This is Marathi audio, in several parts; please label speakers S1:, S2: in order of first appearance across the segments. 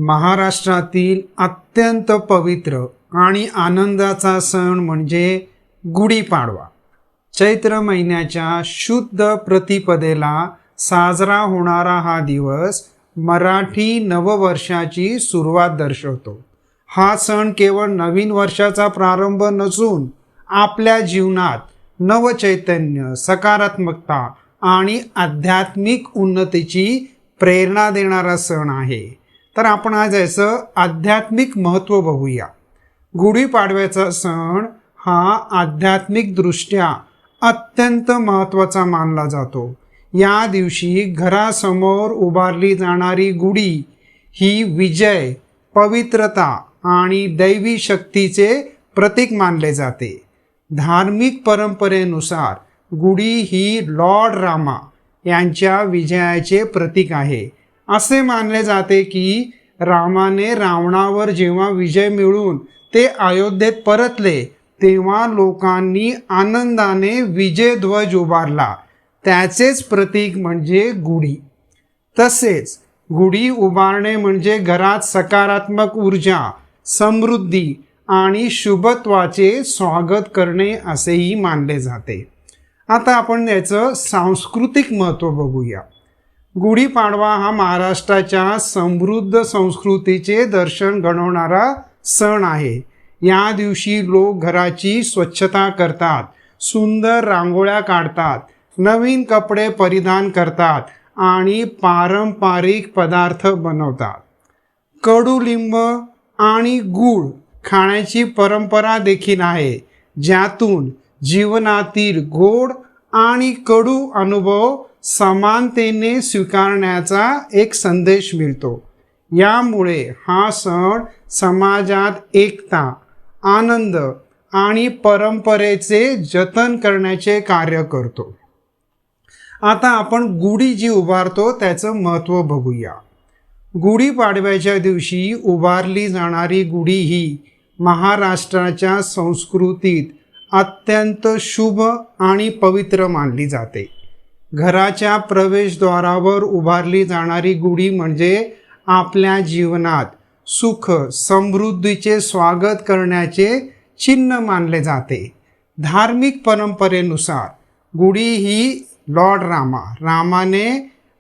S1: महाराष्ट्रातील अत्यंत पवित्र आणि आनंदाचा सण म्हणजे गुढीपाडवा। चैत्र महिन्याच्या शुद्ध प्रतिपदेला साजरा होणारा हा दिवस मराठी नववर्षाची सुरुवात दर्शवतो। हा सण केवळ नवीन वर्षाचा प्रारंभ नसून आपल्या जीवनात नवचैतन्य, सकारात्मकता आणि आध्यात्मिक उन्नतीची प्रेरणा देणारा सण आहे। तर आपण आज याचं आध्यात्मिक महत्त्व बघूया। गुढीपाडव्याचा सण हा आध्यात्मिक दृष्ट्या अत्यंत महत्त्वाचा मानला जातो। या दिवशी घरासमोर उभारली जाणारी गुढी ही विजय, पवित्रता आणि दैवी शक्तीचे प्रतीक मानले जाते। धार्मिक परंपरेनुसार गुढी ही लॉर्ड रामा यांच्या विजयाचे प्रतीक आहे। असे मानले जाते की रामाने रावणावर जेव्हा विजय मिळवून ते अयोध्येत परतले तेव्हा लोकांनी आनंदाने विजयध्वज उभारला, त्याचेच प्रतीक म्हणजे गुढी। तसेच गुढी उभारणे म्हणजे घरात सकारात्मक ऊर्जा, समृद्धी आणि शुभत्वाचे स्वागत करणे असेही मानले जाते। आता आपण याचं सांस्कृतिक महत्त्व बघूया। गुढीपाडवा हा महाराष्ट्राच्या समृद्ध संस्कृतीचे दर्शन घडवणारा सण आहे। या दिवशी लोक घराची स्वच्छता करतात, सुंदर रांगोळ्या काढतात, नवीन कपडे परिधान करतात आणि पारंपरिक पदार्थ बनवतात। कडुलिंब आणि गूळ खाण्याची परंपरा देखील आहे, ज्यातून जीवनातील गोड आणि कडू अनुभव समानतेने स्वीकारण्याचा एक संदेश मिळतो। यामुळे हा सण समाजात एकता, आनंद आणि परंपरेचे जतन करण्याचे कार्य करतो। आता आपण गुढी जी उभारतो त्याचं महत्त्व बघूया। गुढीपाडव्याच्या दिवशी उभारली जाणारी गुढी ही महाराष्ट्राच्या संस्कृतीत अत्यंत शुभ आणि पवित्र मानली जाते। घराच्या प्रवेशद्वारावर उभारली जाणारी गुढी म्हणजे आपल्या जीवनात सुख, समृद्धीचे स्वागत करण्याचे चिन्ह मानले जाते। धार्मिक परंपरेनुसार गुढी ही लॉर्ड रामाने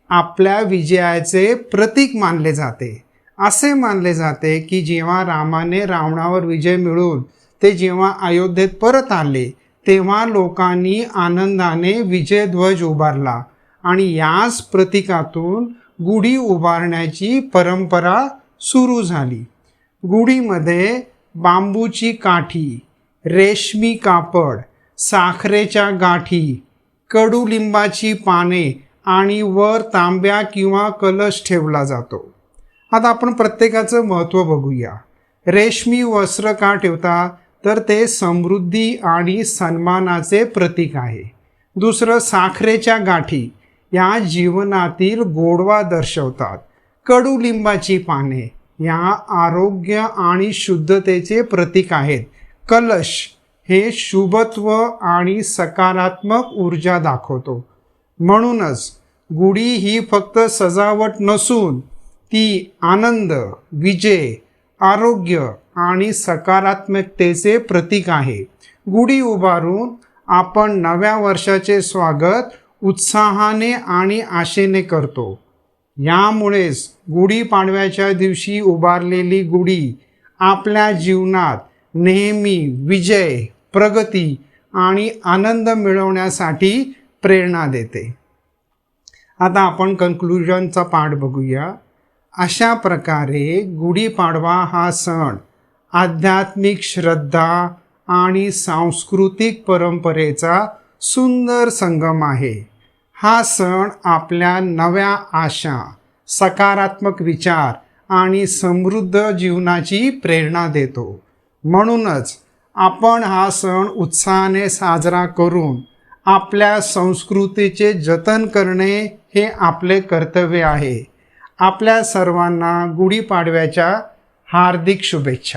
S1: आपल्या विजयाचे प्रतीक मानले जाते। असे मानले जाते की जेव्हा रामाने रावणावर विजय मिळवून ते जेव्हा अयोध्येत परत आले तेव्हा लोकांनी आनंदाने विजयध्वज उभारला आणि याच प्रतीकातून गुढी उभारण्याची परंपरा सुरू झाली। गुढीमध्ये बांबूची काठी, रेशमी कापड, साखरेच्या गाठी, कडुलिंबाची पाने आणि वर तांब्या किंवा कलश ठेवला जातो। आता आपण प्रत्येकाचं महत्त्व बघूया। रेशमी वस्त्र का ठेवतात तर ते समृद्धी आणि सन्मानाचे प्रतीक आहे। दुसरं, साखरेच्या गाठी या जीवनातील गोडवा दर्शवतात। कडुलिंबाची पाने या आरोग्य आणि शुद्धतेचे प्रतीक आहेत। कलश हे शुभत्व आणि सकारात्मक ऊर्जा दाखवतो। म्हणूनच गुढी ही फक्त सजावट नसून ती आनंद, विजय, आरोग्य आणि सकारात्मकतेचे प्रतीक आहे। गुढी उभारून आपण नव्या वर्षाचे स्वागत उत्साहाने आणि आशेने करतो। यामुळेच गुढीपाडव्याच्या दिवशी उभारलेली गुढी आपल्या जीवनात नेहमी विजय, प्रगती आणि आनंद मिळवण्यासाठी प्रेरणा देते। आता आपण कन्क्लुजनचा पार्ट बघूया। अशा प्रकारे गुढीपाडवा हा सण आध्यात्मिक श्रद्धा आणि सांस्कृतिक परंपरेचा सुंदर संगम आहे। हा सण आपल्या नव्या आशा, सकारात्मक विचार आणि समृद्ध जीवनाची प्रेरणा देतो। म्हणूनच आपण हा सण उत्साहाने साजरा करून आपल्या संस्कृतीचे जतन करणे हे आपले कर्तव्य आहे। आपल्या सर्वांना गुढीपाडव्याच्या हार्दिक शुभेच्छा।